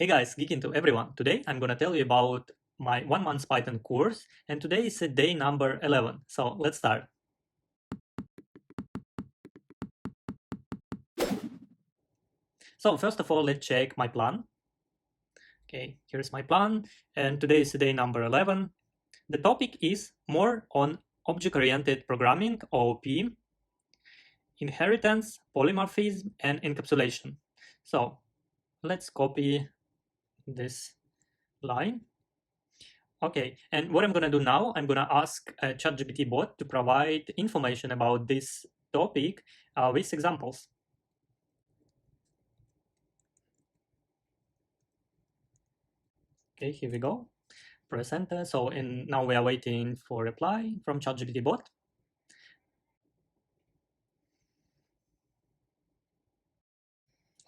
Hey guys, geek into everyone. Today I'm gonna tell you about my 1 month Python course, and today is day number 11. So let's start. So first of all, let's check my plan. Okay, here's my plan, and today is day number 11. The topic is more on object-oriented programming, OOP, inheritance, polymorphism, and encapsulation. So let's copy this line. Okay, and what I'm gonna do now, I'm gonna ask a ChatGPT bot to provide information about this topic with examples. Okay, here we go. Press enter. So now we are waiting for reply from ChatGPT bot.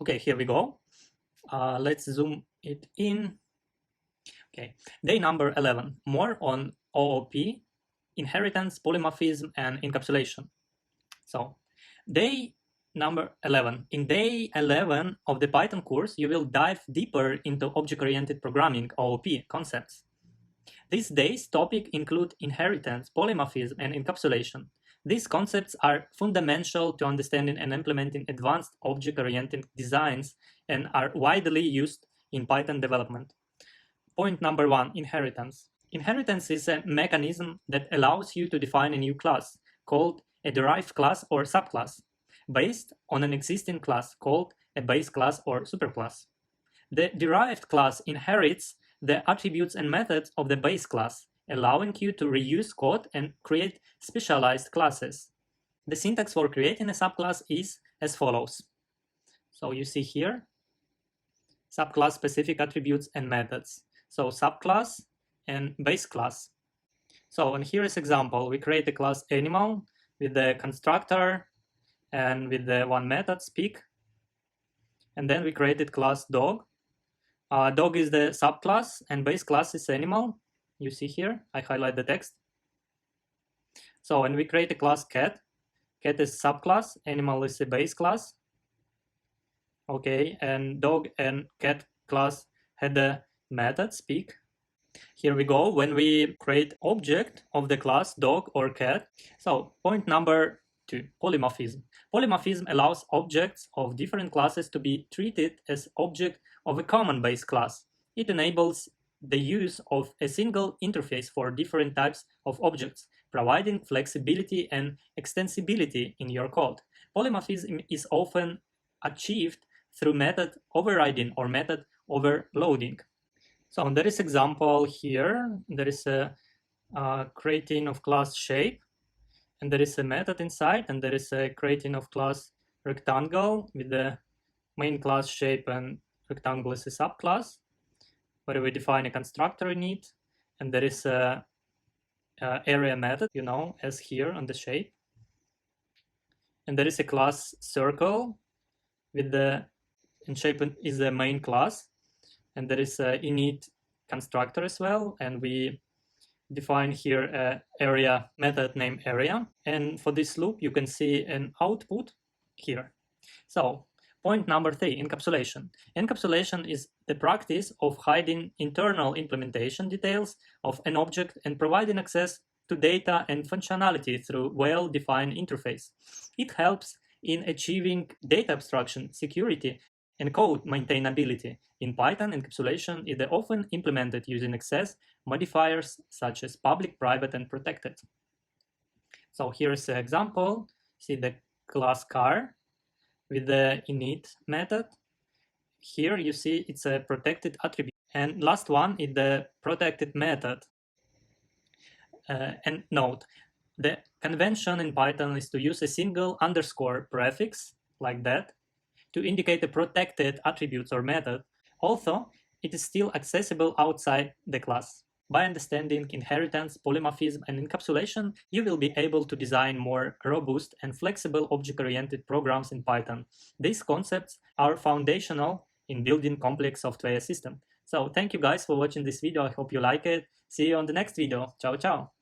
Okay, here we go. Let's zoom it in. Okay, day number 11, more on OOP, inheritance, polymorphism, and encapsulation. So day number 11. In day 11 of the Python course, you will dive deeper into object-oriented programming, OOP, concepts. These days' topic include inheritance, polymorphism, and encapsulation. These concepts are fundamental to understanding and implementing advanced object-oriented designs and are widely used in Python development. Point number 1, inheritance. Inheritance is a mechanism that allows you to define a new class called a derived class or subclass based on an existing class called a base class or superclass. The derived class inherits the attributes and methods of the base class, allowing you to reuse code and create specialized classes. The syntax for creating a subclass is as follows. So you see here, subclass specific attributes and methods. So subclass and base class. So and here is example. We create a class animal with the constructor and with the one method speak. And then we created class dog. Dog is the subclass and base class is animal. You see here, I highlight the text. So when we create a class cat, cat is subclass, animal is a base class. Okay, and dog and cat class had the method speak. Here we go, when we create object of the class dog or cat. So point number 2, polymorphism. Polymorphism allows objects of different classes to be treated as object of a common base class. It enables the use of a single interface for different types of objects, providing flexibility and extensibility in your code. Polymorphism is often achieved through method overriding or method overloading. So there is example here. There is a creating of class shape, and there is a method inside, and there is a creating of class rectangle with the main class shape, and rectangle is a subclass where we define a constructor in it, and there is a area method, as here on the shape, and there is a class circle with the and shape is the main class, and there is a init constructor as well, and we define here a area method named area, and for this loop you can see an output here. So point number 3, encapsulation. Encapsulation is the practice of hiding internal implementation details of an object and providing access to data and functionality through well-defined interface. It helps in achieving data abstraction, security, and code maintainability. In Python, encapsulation is often implemented using access modifiers such as public, private, and protected. So here's an example. See the class car with the init method. Here you see it's a protected attribute. And last one is the protected method. And note, the convention in Python is to use a single underscore prefix like that to indicate the protected attributes or method, although it is still accessible outside the class. By understanding inheritance, polymorphism, and encapsulation, you will be able to design more robust and flexible object-oriented programs in Python. These concepts are foundational in building complex software systems. So thank you guys for watching this video. I hope you like it. See you on the next video. Ciao, ciao.